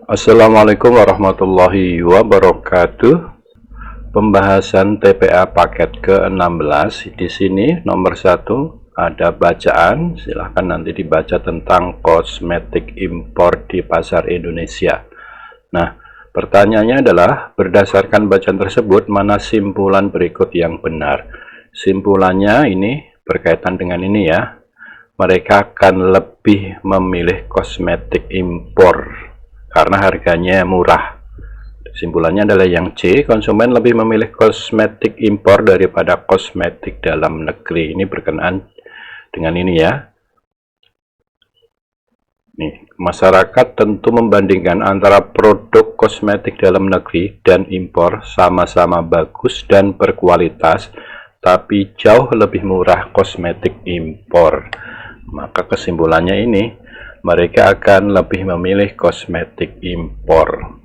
Assalamualaikum warahmatullahi wabarakatuh. Pembahasan TPA paket ke-16. Di sini nomor 1 ada bacaan. Silahkan nanti dibaca tentang kosmetik impor di pasar Indonesia. Nah, pertanyaannya adalah berdasarkan bacaan tersebut mana simpulan berikut yang benar. Simpulannya ini berkaitan dengan ini ya. Mereka akan lebih memilih kosmetik impor karena harganya murah. Simpulannya adalah yang C, konsumen lebih memilih kosmetik impor daripada kosmetik dalam negeri. Ini berkenaan dengan ini ya. Nih, masyarakat tentu membandingkan antara produk kosmetik dalam negeri dan impor sama-sama bagus dan berkualitas, tapi jauh lebih murah kosmetik impor. Maka kesimpulannya ini, mereka akan lebih memilih kosmetik impor.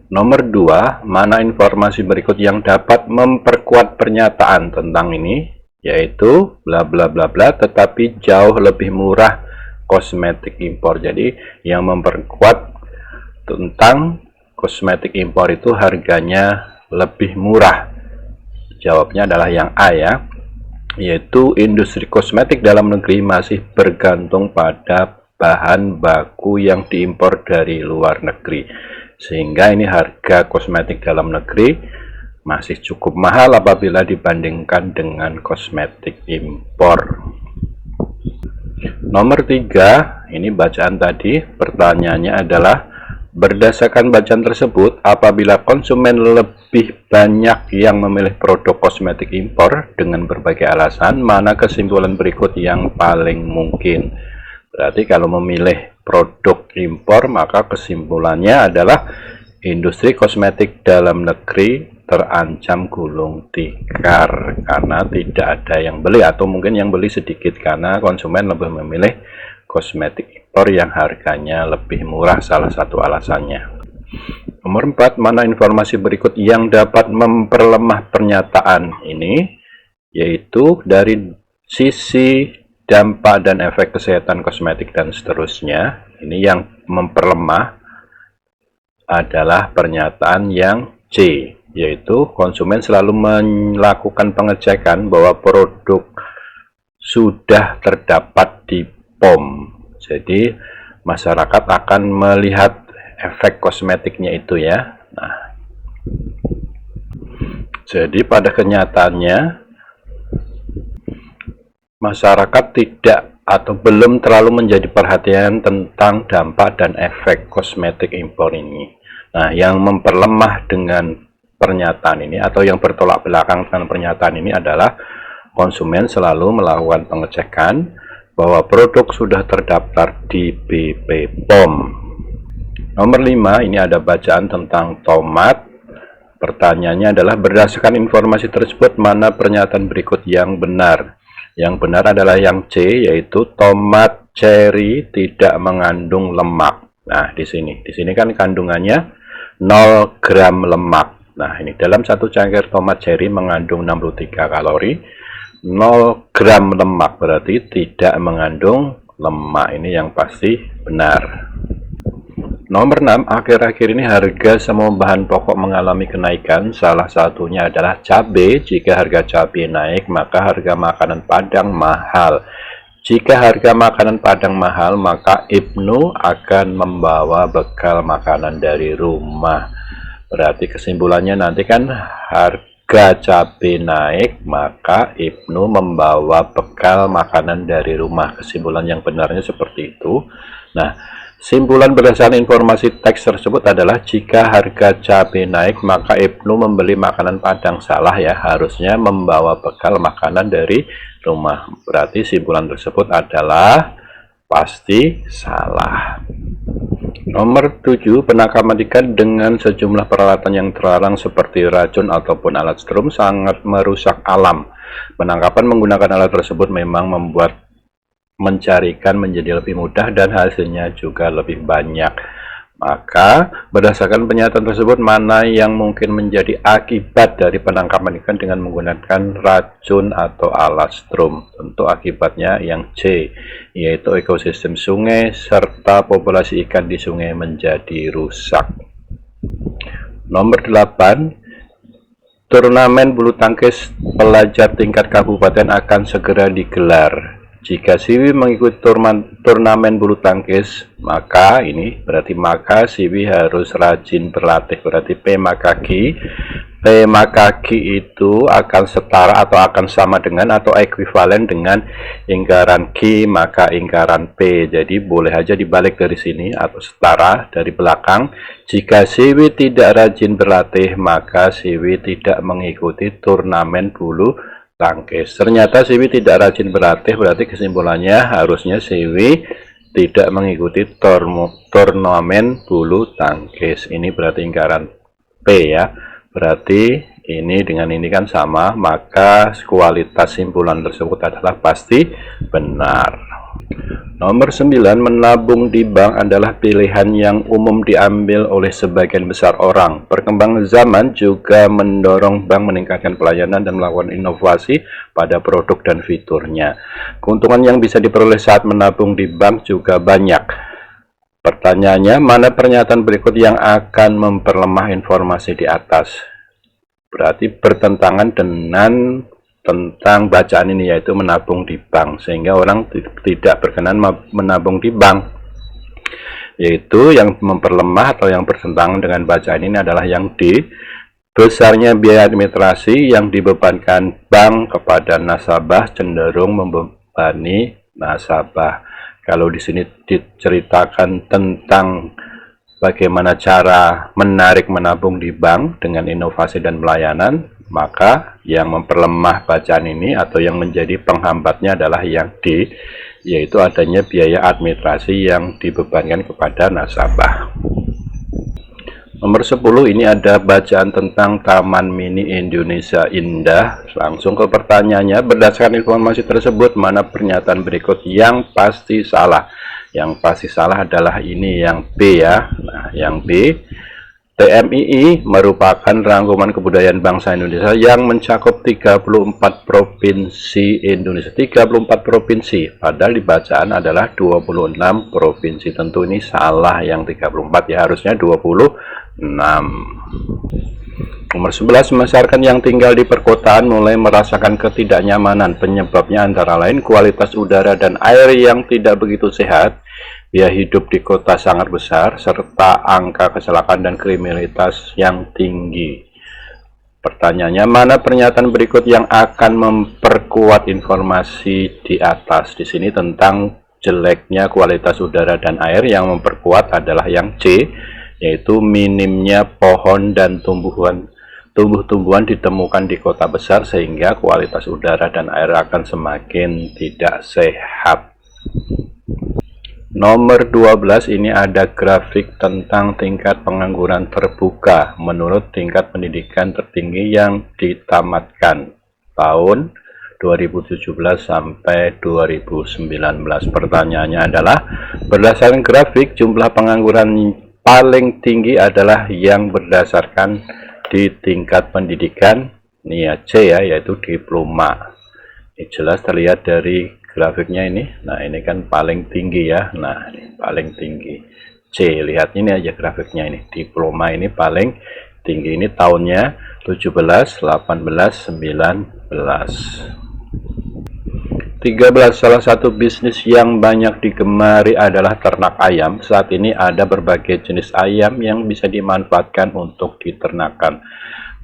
Nomor 2, mana informasi berikut yang dapat memperkuat pernyataan tentang ini, yaitu bla bla bla bla, tetapi jauh lebih murah kosmetik impor. Jadi yang memperkuat tentang kosmetik impor itu harganya lebih murah. Jawabnya adalah yang A ya, yaitu industri kosmetik dalam negeri masih bergantung pada bahan baku yang diimpor dari luar negeri, sehingga ini harga kosmetik dalam negeri masih cukup mahal apabila dibandingkan dengan kosmetik impor. Nomor 3, ini bacaan tadi, pertanyaannya adalah berdasarkan bacaan tersebut, apabila konsumen lebih banyak yang memilih produk kosmetik impor dengan berbagai alasan, mana kesimpulan berikut yang paling mungkin? Berarti kalau memilih produk impor, maka kesimpulannya adalah industri kosmetik dalam negeri terancam gulung tikar karena tidak ada yang beli, atau mungkin yang beli sedikit karena konsumen lebih memilih kosmetik impor yang harganya lebih murah, salah satu alasannya. Nomor 4, mana informasi berikut yang dapat memperlemah pernyataan ini, yaitu dari sisi dampak dan efek kesehatan kosmetik dan seterusnya. Ini yang memperlemah adalah pernyataan yang C, yaitu konsumen selalu melakukan pengecekan bahwa produk sudah terdapat di POM. Jadi masyarakat akan melihat efek kosmetiknya itu ya. Nah, jadi pada kenyataannya masyarakat tidak atau belum terlalu menjadi perhatian tentang dampak dan efek kosmetik impor ini. Nah, yang memperlemah dengan pernyataan ini atau yang bertolak belakang dengan pernyataan ini adalah konsumen selalu melakukan pengecekan bahwa produk sudah terdaftar di BP POM. Nomor 5, ini ada bacaan tentang tomat. Pertanyaannya adalah berdasarkan informasi tersebut mana pernyataan berikut yang benar? Yang benar adalah yang C, yaitu tomat cherry tidak mengandung lemak. Nah, di sini kan kandungannya 0 gram lemak. Nah, ini dalam satu cangkir tomat cherry mengandung 63 kalori. 0 gram lemak berarti tidak mengandung lemak. Ini yang pasti benar. Nomor 6, akhir-akhir ini harga semua bahan pokok mengalami kenaikan. Salah satunya adalah cabai. Jika harga cabai naik, maka harga makanan Padang mahal. Jika harga makanan Padang mahal, maka Ibnu akan membawa bekal makanan dari rumah. Berarti kesimpulannya nanti kan harga cabai naik, maka Ibnu membawa bekal makanan dari rumah. Kesimpulan yang benarnya seperti itu. Nah, simpulan berdasarkan informasi teks tersebut adalah jika harga cabai naik, maka Ibnu membeli makanan Padang. Salah ya, harusnya membawa bekal makanan dari rumah. Berarti simpulan tersebut adalah pasti salah. Nomor 7, penangkapan ikan dengan sejumlah peralatan yang terlarang seperti racun ataupun alat strum sangat merusak alam. Penangkapan menggunakan alat tersebut memang membuat mencari ikan menjadi lebih mudah dan hasilnya juga lebih banyak. Maka berdasarkan pernyataan tersebut, mana yang mungkin menjadi akibat dari penangkapan ikan dengan menggunakan racun atau alastrum? Tentu akibatnya yang C, yaitu ekosistem sungai serta populasi ikan di sungai menjadi rusak. Nomor 8, turnamen bulu tangkis pelajar tingkat kabupaten akan segera digelar. Jika Siwi mengikuti turnamen bulu tangkis, maka Siwi harus rajin berlatih. Berarti P maka G itu akan setara atau akan sama dengan atau ekuivalen dengan lingkaran G maka lingkaran P. Jadi boleh aja dibalik dari sini atau setara dari belakang. Jika Siwi tidak rajin berlatih, maka Siwi tidak mengikuti turnamen bulu tangkis. Ternyata Siwi tidak rajin berlatih, berarti kesimpulannya harusnya Siwi tidak mengikuti turnamen bulu tangkis. Ini berarti lingkaran P ya. Berarti ini dengan ini kan sama, maka kualitas simpulan tersebut adalah pasti benar. Nomor 9, menabung di bank adalah pilihan yang umum diambil oleh sebagian besar orang. Perkembangan zaman juga mendorong bank meningkatkan pelayanan dan melakukan inovasi pada produk dan fiturnya. Keuntungan yang bisa diperoleh saat menabung di bank juga banyak. Pertanyaannya, mana pernyataan berikut yang akan memperlemah informasi di atas? Berarti bertentangan dengan tentang bacaan ini, yaitu menabung di bank, sehingga orang tidak berkenan menabung di bank. Yaitu yang memperlemah atau yang bertentangan dengan bacaan ini adalah yang D, besarnya biaya administrasi yang dibebankan bank kepada nasabah cenderung membebani nasabah. Kalau di sini diceritakan tentang bagaimana cara menarik menabung di bank dengan inovasi dan pelayanan, maka yang memperlemah bacaan ini atau yang menjadi penghambatnya adalah yang D, yaitu adanya biaya administrasi yang dibebankan kepada nasabah. Nomor 10, ini ada bacaan tentang Taman Mini Indonesia Indah. Langsung ke pertanyaannya, berdasarkan informasi tersebut, mana pernyataan berikut yang pasti salah? Yang pasti salah adalah ini yang B ya. Nah, yang B, TMII merupakan rangkuman kebudayaan bangsa Indonesia yang mencakup 34 provinsi Indonesia. 34 provinsi, padahal di bacaan adalah 26 provinsi. Tentu ini salah, yang 34 ya harusnya 26. Nomor 11, masyarakat yang tinggal di perkotaan mulai merasakan ketidaknyamanan. Penyebabnya antara lain kualitas udara dan air yang tidak begitu sehat, biaya hidup di kota sangat besar, serta angka kecelakaan dan kriminalitas yang tinggi. Pertanyaannya, mana pernyataan berikut yang akan memperkuat informasi di atas? Di sini tentang jeleknya kualitas udara dan air, yang memperkuat adalah yang C, yaitu minimnya pohon dan tumbuh-tumbuhan ditemukan di kota besar, sehingga kualitas udara dan air akan semakin tidak sehat. Nomor 12, ini ada grafik tentang tingkat pengangguran terbuka menurut tingkat pendidikan tertinggi yang ditamatkan tahun 2017 sampai 2019. Pertanyaannya adalah, berdasarkan grafik, jumlah pengangguran paling tinggi adalah yang berdasarkan di tingkat pendidikan ini ya, C ya, yaitu diploma. Ini jelas terlihat dari grafiknya ini. Nah, ini kan paling tinggi ya. Nah, ini paling tinggi C. Lihat ini aja grafiknya, ini diploma ini paling tinggi. Ini tahunnya 17, 18, 19. 13, salah satu bisnis yang banyak digemari adalah ternak ayam. Saat ini ada berbagai jenis ayam yang bisa dimanfaatkan untuk diternakan,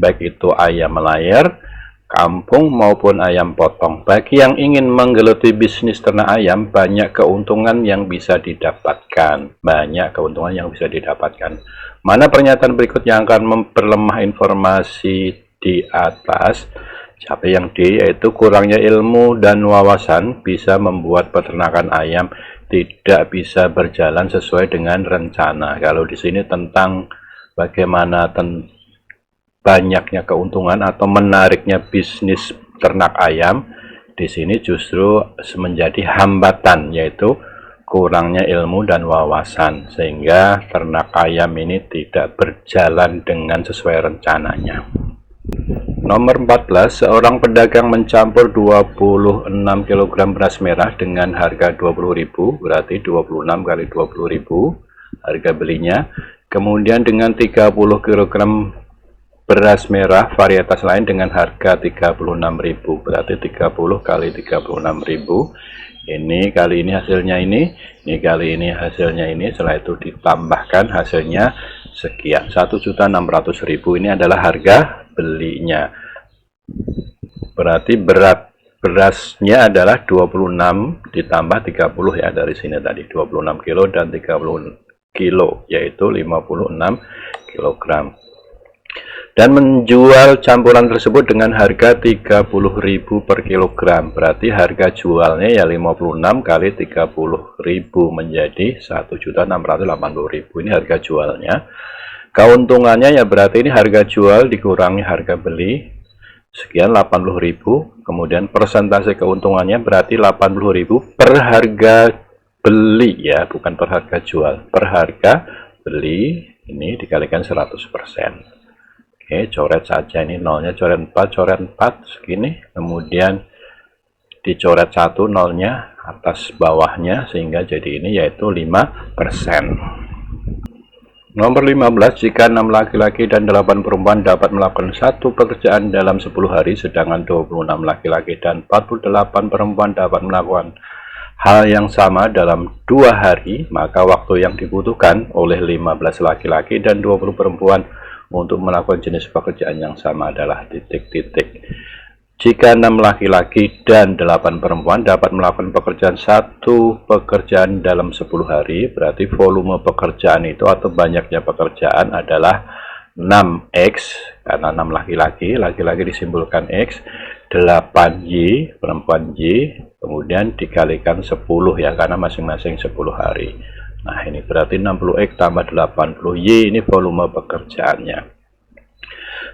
baik itu ayam melayar, kampung maupun ayam potong. Bagi yang ingin menggeluti bisnis ternak ayam, banyak keuntungan yang bisa didapatkan. Mana pernyataan berikut yang akan memperlemah informasi di atas? Siapa yang D, yaitu kurangnya ilmu dan wawasan bisa membuat peternakan ayam tidak bisa berjalan sesuai dengan rencana. Kalau di sini tentang bagaimana banyaknya keuntungan atau menariknya bisnis ternak ayam, di sini justru menjadi hambatan, yaitu kurangnya ilmu dan wawasan, sehingga ternak ayam ini tidak berjalan dengan sesuai rencananya. Nomor 14, seorang pedagang mencampur 26 kg beras merah dengan harga 20.000, berarti 26 kali 20.000 harga belinya. Kemudian dengan 30 kg beras merah varietas lain dengan harga 36.000, berarti 30 kali 36.000. Ini kali ini hasilnya ini kali ini hasilnya ini, setelah itu ditambahkan hasilnya sekian, 1.600.000. Ini adalah harga belinya. Berarti berat berasnya adalah 26 ditambah 30 ya, dari sini tadi 26 kilo dan 30 kilo, yaitu 56 kilogram. Dan menjual campuran tersebut dengan harga 30.000 per kilogram, berarti harga jualnya ya 56 kali 30.000 menjadi 1.680.000. Ini harga jualnya. Keuntungannya ya berarti ini harga jual dikurangi harga beli sekian 80.000, kemudian persentase keuntungannya berarti 80.000 per harga beli ya, bukan per harga jual, per harga beli ini dikalikan 100%. Oke, coret saja ini nolnya, coret 4 segini, kemudian dicoret 1 nolnya atas bawahnya, sehingga jadi ini yaitu 5%. Nomor 15, jika 6 laki-laki dan 8 perempuan dapat melakukan satu pekerjaan dalam 10 hari, sedangkan 26 laki-laki dan 48 perempuan dapat melakukan hal yang sama dalam 2 hari, maka waktu yang dibutuhkan oleh 15 laki-laki dan 20 perempuan untuk melakukan jenis pekerjaan yang sama adalah titik-titik. Jika 6 laki-laki dan 8 perempuan dapat melakukan satu pekerjaan dalam 10 hari, berarti volume pekerjaan itu atau banyaknya pekerjaan adalah 6X, karena 6 laki-laki disimbolkan X, 8Y, perempuan Y, kemudian dikalikan 10 ya, karena masing-masing 10 hari. Nah, ini berarti 60X tambah 80Y, ini volume pekerjaannya.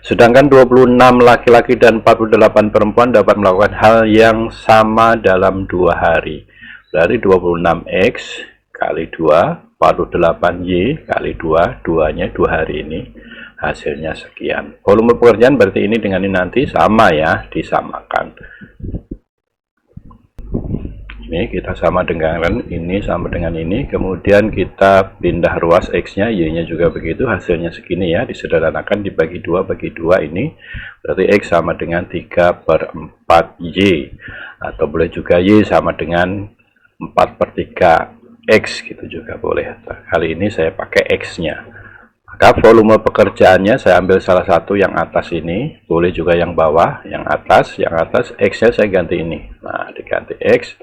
Sedangkan 26 laki-laki dan 48 perempuan dapat melakukan hal yang sama dalam 2 hari. Berarti 26X kali 2, 48Y kali 2, 2-nya 2 hari ini, hasilnya sekian. Volume pekerjaan berarti ini dengan ini nanti sama ya, disamakan. Ini kita sama dengan ini, sama dengan ini, kemudian kita pindah ruas X-nya, Y-nya juga begitu, hasilnya segini ya, disederhanakan dibagi 2 bagi 2 ini, berarti X sama dengan 3/4Y, atau boleh juga Y sama dengan 4/3 X gitu juga boleh. Kali ini saya pakai X-nya. Maka volume pekerjaannya saya ambil salah satu yang atas ini, boleh juga yang bawah, yang atas X-nya saya ganti ini. Nah, diganti X.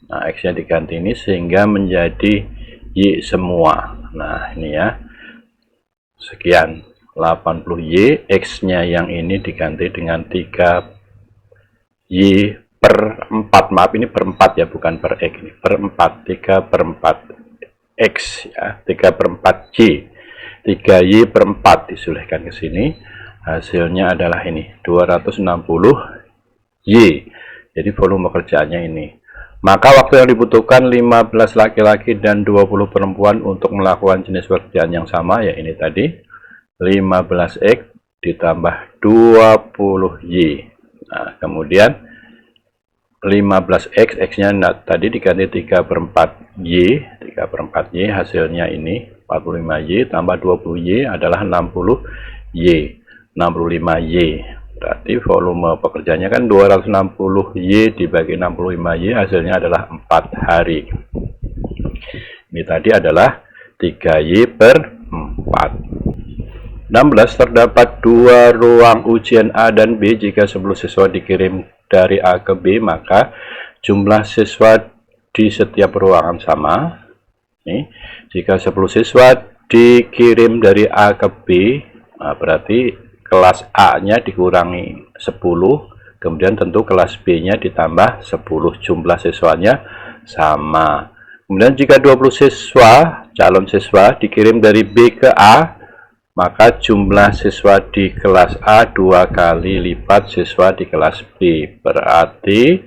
Nah, X-nya diganti ini sehingga menjadi Y semua. Nah, ini ya. Sekian 80Y, X-nya yang ini diganti dengan 3Y per 4. Maaf, ini per 4 ya, bukan per X. Ini per 4, 3/4 X ya, 3/4Y. 3Y per 4 disulihkan ke sini. Hasilnya adalah ini, 260Y. Jadi volume kerjaannya ini. Maka waktu yang dibutuhkan 15 laki-laki dan 20 perempuan untuk melakukan jenis pekerjaan yang sama, ya ini tadi 15X ditambah 20Y. Nah, kemudian 15X, X-nya tadi diganti 3/4Y, 3/4Y hasilnya ini 45Y tambah 20Y adalah 60Y, 65Y. Berarti volume pekerjaannya kan 260Y dibagi 65Y, hasilnya adalah 4 hari. Ini tadi adalah 3Y per 4. 16. Terdapat 2 ruang ujian A dan B. Jika 10 siswa dikirim dari A ke B, maka jumlah siswa di setiap ruangan sama. Nih, jika 10 siswa dikirim dari A ke B, nah berarti kelas A-nya dikurangi 10, kemudian tentu kelas B-nya ditambah 10, jumlah siswanya sama. Kemudian jika 20 siswa, calon siswa dikirim dari B ke A, maka jumlah siswa di kelas A 2 kali lipat siswa di kelas B. Berarti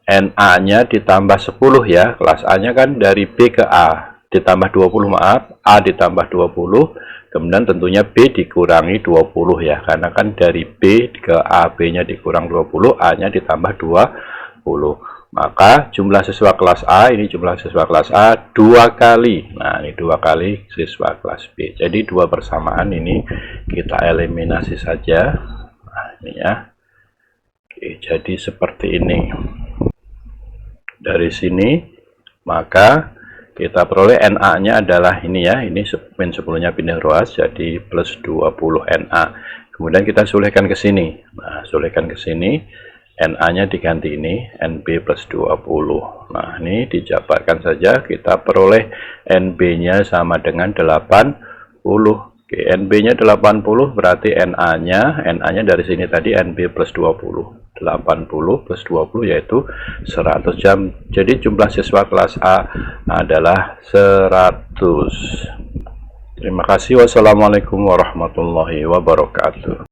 NA-nya ditambah 10 ya. Kelas A-nya kan dari B ke A ditambah 20, maaf, A ditambah 20, kemudian tentunya B dikurangi 20 ya, karena kan dari B ke A, B-nya dikurang 20, A-nya ditambah 20. Maka jumlah siswa kelas A, ini jumlah siswa kelas A 2 kali. Nah, ini 2 kali siswa kelas B. Jadi dua persamaan ini kita eliminasi saja. Nah, ini ya. Oke, jadi seperti ini. Dari sini maka kita peroleh NA-nya adalah ini ya, ini min 10-nya pindah ruas jadi plus 20 NA. Kemudian kita sulihkan ke sini. Nah, sulihkan ke sini, NA-nya diganti ini NB plus 20. Nah, ini dijabarkan saja, kita peroleh NB-nya sama dengan 80. Oke, NB-nya 80 berarti NA-nya dari sini tadi NB plus 20. 80 plus 20 yaitu 100 jam. Jadi jumlah siswa kelas A adalah 100. Terima kasih. Wassalamualaikum warahmatullahi wabarakatuh.